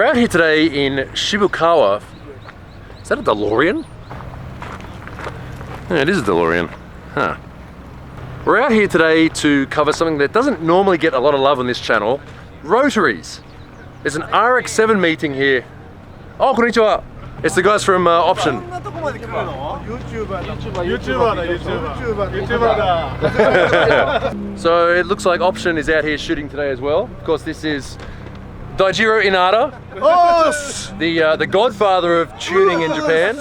out here today in Shibukawa. Is that a DeLorean? Yeah, it is a DeLorean. Huh. We're out here today to cover something that doesn't normally get a lot of love on this channel. Rotaries. There's an RX-7 meeting here. Oh, konnichiwa. It's the guys from Option. So it looks like Option is out here shooting today as well. Of course, this is Daijiro Inada, the godfather of tuning in Japan.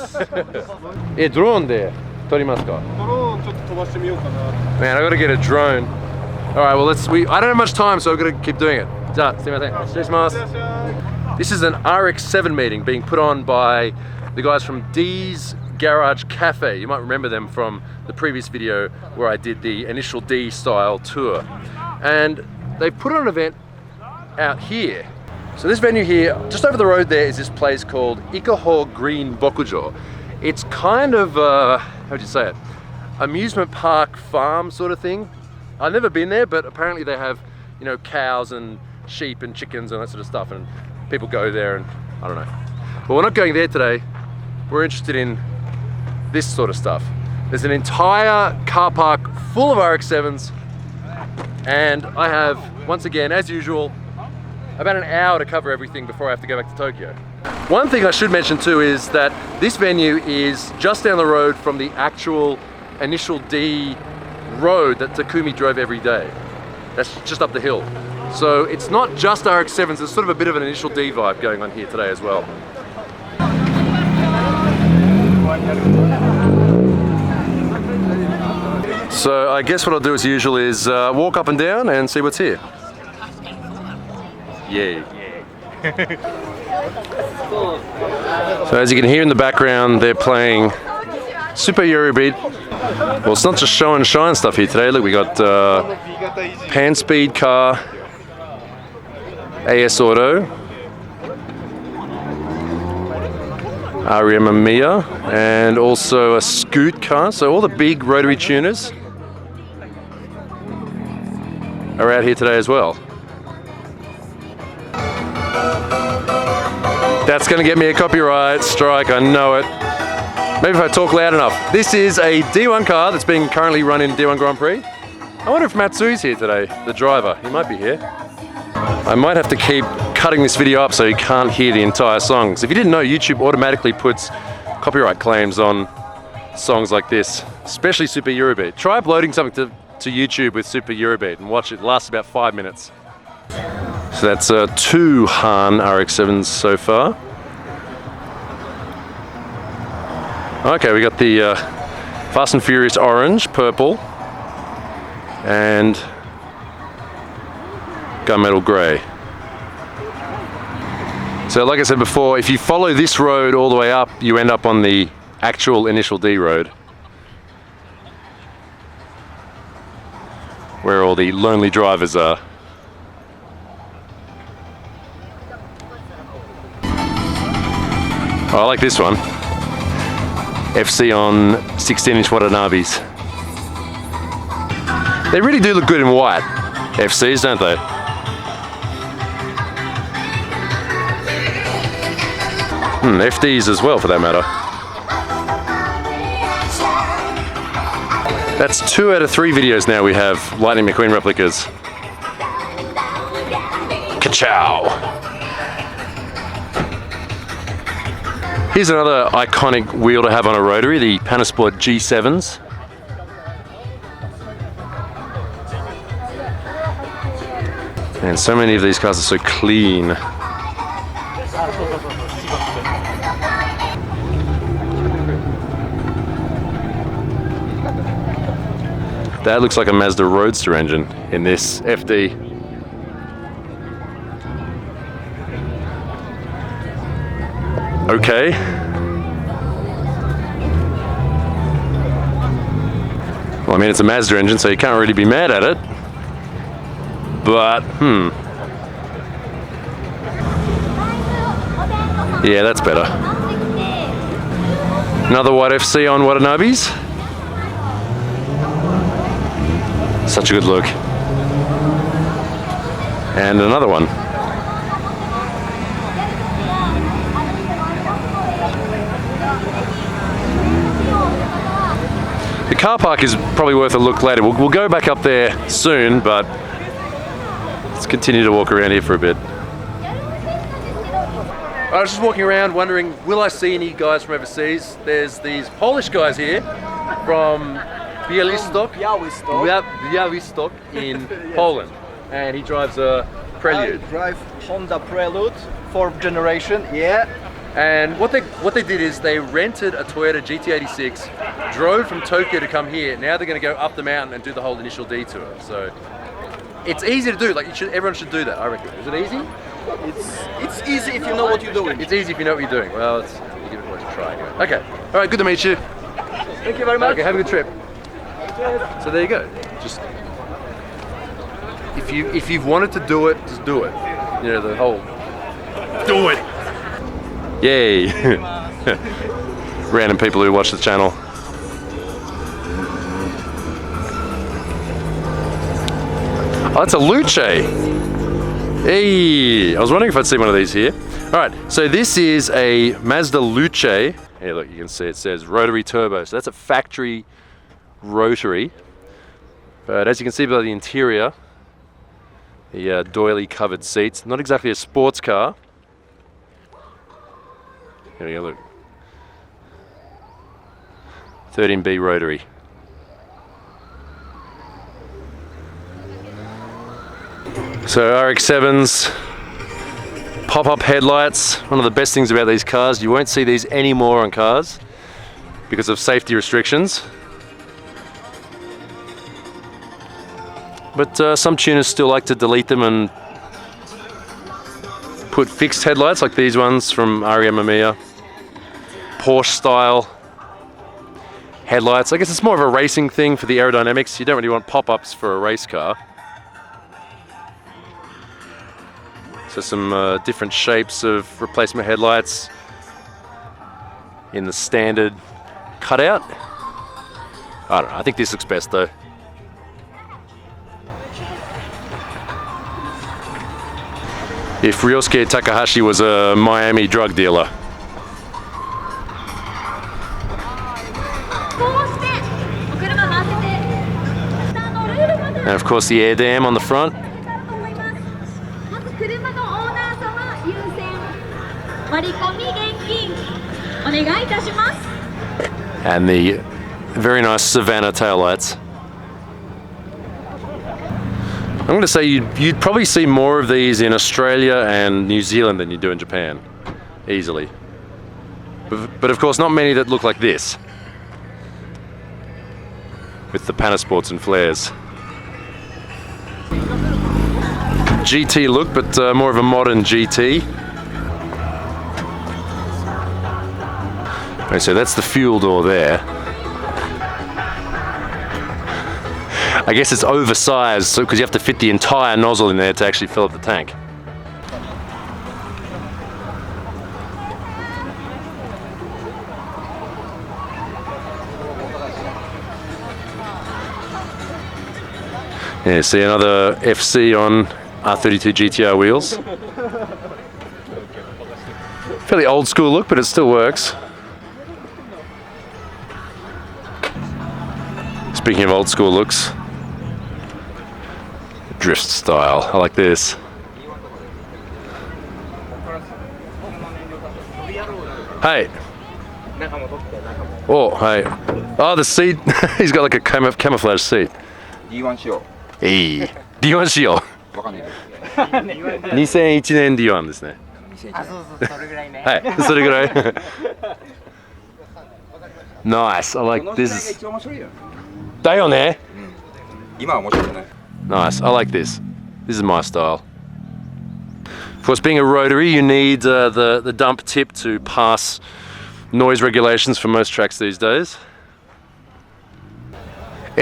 Drone there. Man, I gotta get a drone. Alright, well I don't have much time, so I've gotta keep doing it. This is an RX-7 meeting being put on by the guys from D's Garage Cafe. You might remember them from the previous video where I did the initial D style tour. And they put on an event out here. So this venue here, just over the road there, is this place called Ikaho Green Bokujo. It's kind of, how would you say it? Amusement park farm sort of thing. I've never been there, but apparently they have, you know, cows and sheep and chickens and that sort of stuff, and people go there and I don't know. But we're not going there today. We're interested in this sort of stuff. There's an entire car park full of RX-7s, and I have, once again, as usual, about an hour to cover everything before I have to go back to Tokyo. One thing I should mention too is that this venue is just down the road from the actual initial D road that Takumi drove every day. That's just up the hill. So it's not just RX-7s, there's sort of a bit of an initial D vibe going on here today as well. So I guess what I'll do as usual is walk up and down and see what's here. Yay. So as you can hear in the background, they're playing Super Eurobeat. Well, it's not just show and shine stuff here today. Look, we got Pan Speed car, AS Auto, Ariema Mia, and also a Scoot car. So all the big rotary tuners are out here today as well. That's gonna get me a copyright strike, I know it. Maybe if I talk loud enough. This is a D1 car that's being currently run in D1 Grand Prix. I wonder if Matsui's here today, the driver. He might be here. I might have to keep cutting this video up so you can't hear the entire song. Because if you didn't know, YouTube automatically puts copyright claims on songs like this, especially Super Eurobeat. Try uploading something to YouTube with Super Eurobeat and watch it. It lasts about 5 minutes. So that's 2 Han RX-7s so far. Okay, we got the Fast and Furious orange, purple, and gunmetal grey. So like I said before, if you follow this road all the way up, you end up on the actual initial D road, where all the lonely drivers are. Oh, I like this one. FC on 16-inch Watanabes. They really do look good in white, FCs, don't they? FDs as well, for that matter. That's 2 out of 3 videos now we have Lightning McQueen replicas. Ka-chow! Here's another iconic wheel to have on a rotary, the Panasport G7s. And so many of these cars are so clean. That looks like a Mazda Roadster engine in this FD. Okay. Well, I mean, it's a Mazda engine, so you can't really be mad at it. But, yeah, that's better. Another white FC on Watanabes. Such a good look. And another one. The car park is probably worth a look later. We'll go back up there soon, but let's continue to walk around here for a bit. I was just walking around wondering, will I see any guys from overseas? There's these Polish guys here from Białystok in Poland, and he drives a Prelude. I drive Honda Prelude, 4th generation, yeah. And what they did is they rented a Toyota GT86, drove from Tokyo to come here. Now they're going to go up the mountain and do the whole initial detour. So it's easy to do. Like everyone should do that, I reckon. Is it easy? It's easy if you know what you're doing. It's easy if you know what you're doing. Well, you give it a try anyway. Okay. All right. Good to meet you. Thank you very much. Okay. Have a good trip. So there you go. Just if you've wanted to do it, just do it. You know, the whole do it. Yay. Random people who watch the channel. Oh, it's a Luce. Hey, I was wondering if I'd see one of these here. All right, so this is a Mazda Luce. Here, look, you can see it says rotary turbo. So that's a factory rotary. But as you can see by the interior, the doily covered seats, not exactly a sports car. Here we go, look. 13B rotary. So RX-7s, pop-up headlights. One of the best things about these cars, you won't see these anymore on cars because of safety restrictions. But some tuners still like to delete them and put fixed headlights like these ones from REM Mamiya. Porsche style headlights. I guess it's more of a racing thing for the aerodynamics. You don't really want pop-ups for a race car. So some different shapes of replacement headlights in the standard cutout. I don't know, I think this looks best though. If Ryosuke Takahashi was a Miami drug dealer. And of course the air dam on the front. And the very nice Savannah taillights. I'm going to say you'd probably see more of these in Australia and New Zealand than you do in Japan, easily. But of course not many that look like this, with the Panasports and flares. GT look, but more of a modern GT. Okay, so that's the fuel door there. I guess it's oversized, so because you have to fit the entire nozzle in there to actually fill up the tank. Yeah, see another FC on R32 GTR wheels. Fairly old school look, but it still works. Speaking of old school looks, drift style. I like this. Hey. Oh, hey. Oh, the seat. He's got like a camouflage seat. Hey. D1 仕様。2001年 D1 ですね。はい、それぐらい。Nice. I like this. だよね。Nice. I like this. This is my style. Of course, being a rotary, you need the dump tip to pass noise regulations for most tracks these days.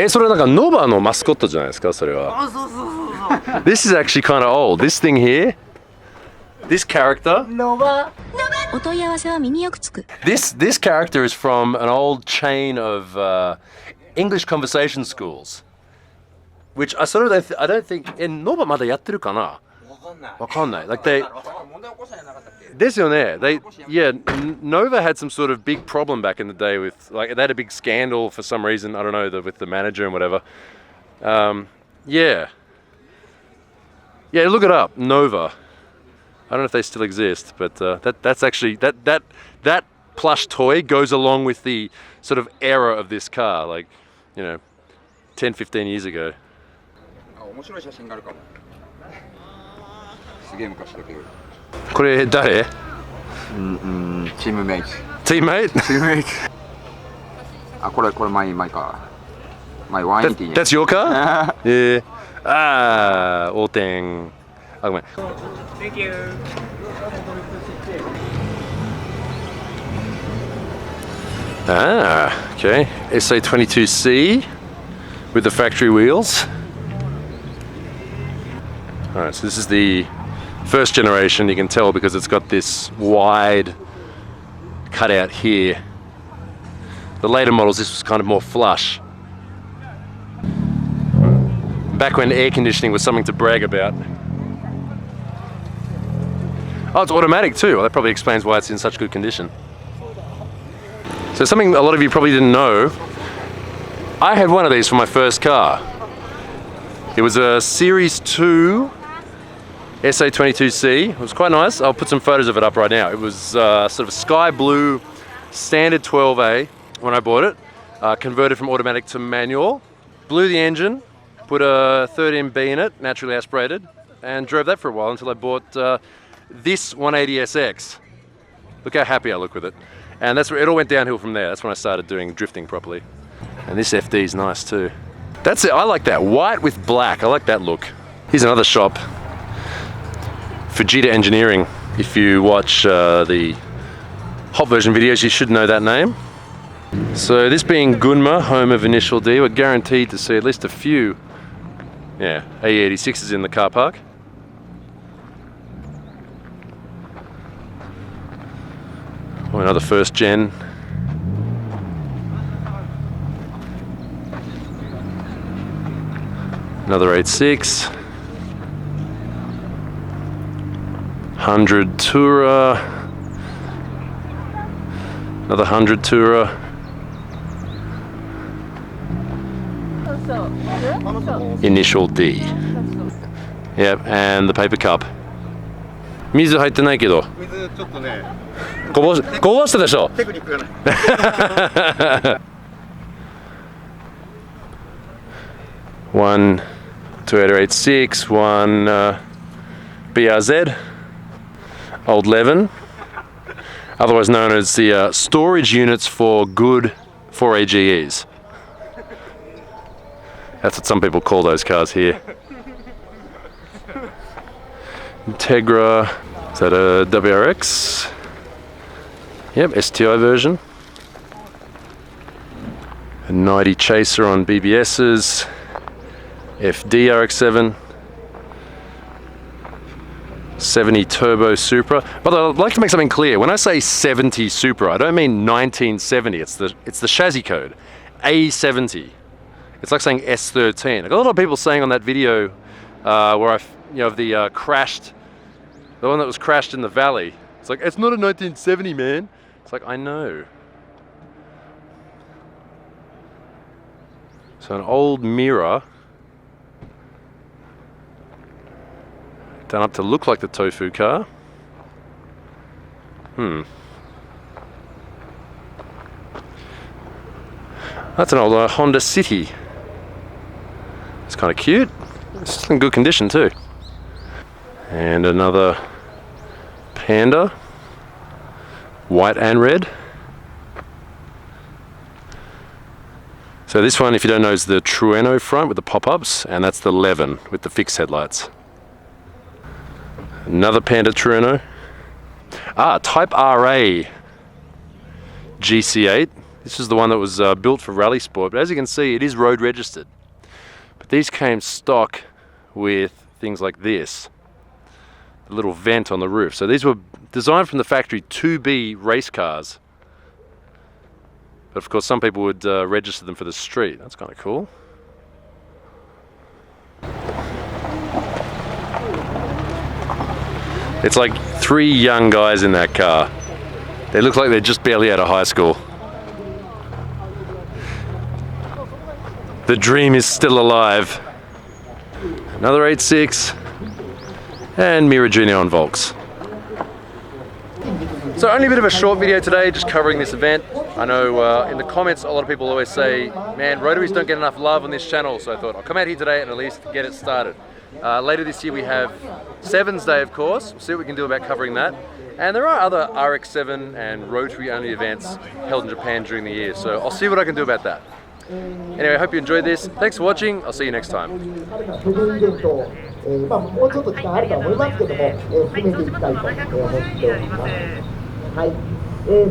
それなんかノバのマスコットじゃないですか、それは。This is actually kind of old. This thing here, this character. This character is from an old chain of English conversation schools, which I don't think in Nova まだやってるかな。わかんない. Like they... ですよね. Nova had some sort of big problem back in the day with, like, they had a big scandal for some reason, I don't know, with the manager and whatever. Yeah, look it up, Nova. I don't know if they still exist, but that's actually, that plush toy goes along with the sort of era of this car, like, 10, 15 years ago. 面白い写真があるかも。すげえ昔だけど。これ誰？チームメイト。チームメイト？チームメイト。あ、これマイか。マイ180。That's your car? Yeah. ああ、横転。あ、ごめん。Thank you. Okay. SA22C with the factory wheels. Alright, so this is the first generation. You can tell because it's got this wide cutout here. The later models, this was kind of more flush. Back when air conditioning was something to brag about. Oh, it's automatic too. Well, that probably explains why it's in such good condition. So something a lot of you probably didn't know, I had one of these for my first car. It was a Series 2 SA22C. It was quite nice. I'll put some photos of it up right now. It was sort of sky blue, standard 12A when I bought it. Converted from automatic to manual. Blew the engine, put a 13B in it, naturally aspirated, and drove that for a while until I bought this 180SX. Look how happy I look with it. And that's where it all went downhill from there. That's when I started doing drifting properly. And this FD is nice too. That's it, I like that. White with black, I like that look. Here's another shop. Fujita Engineering. If you watch the hot version videos, you should know that name. So this being Gunma, home of Initial D, we're guaranteed to see at least a few AE86s in the car park. Oh, another first gen. Another 86. 100 Tourer. Another 100 Tourer. Initial D. Yep, and the paper cup. 水入ってないけど。水ちょっとね。こぼしたでしょ。テクニックがない。One Toyota 86, one BRZ, old Levin, otherwise known as the storage units for good 4AGEs. That's what some people call those cars here. Integra, is that a WRX? Yep, STI version. A 90 Chaser on BBS's. FD RX-7. 70 Turbo Supra. But I'd like to make something clear. When I say 70 Supra, I don't mean 1970. It's the chassis code. A70. It's like saying S13. Like a lot of people saying on that video where the crashed, the one that was crashed in the valley. It's like, it's not a 1970, man. It's like, I know. So an old mirror done up to look like the tofu car. That's an old Honda City. It's kind of cute. It's still in good condition too. And another Panda, white and red. So this one, if you don't know, is the Trueno front with the pop-ups, and that's the Levin with the fixed headlights. Another Panda Trueno. Type RA GC8. This is the one that was built for rally sport, but as you can see, it is road registered. But these came stock with things like this, the little vent on the roof. So these were designed from the factory to be race cars. But of course, some people would register them for the street. That's kind of cool. It's like 3 young guys in that car. They look like they're just barely out of high school. The dream is still alive. Another 8.6 and Mira Junior on Volks. So only a bit of a short video today, just covering this event. I know in the comments a lot of people always say, man, rotaries don't get enough love on this channel, so I thought I'll come out here today and at least get it started. Later this year we have Sevens Day, of course. We'll see what we can do about covering that. And there are other RX-7 and rotary only events held in Japan during the year, so I'll see what I can do about that. Anyway, I hope you enjoyed this. Thanks for watching. I'll see you next time. もうちょっと時間あるとは思いますけども、進めていきたいと思っております。はい、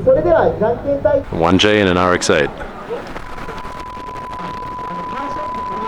それではじゃんけん大 1J and an RX-8.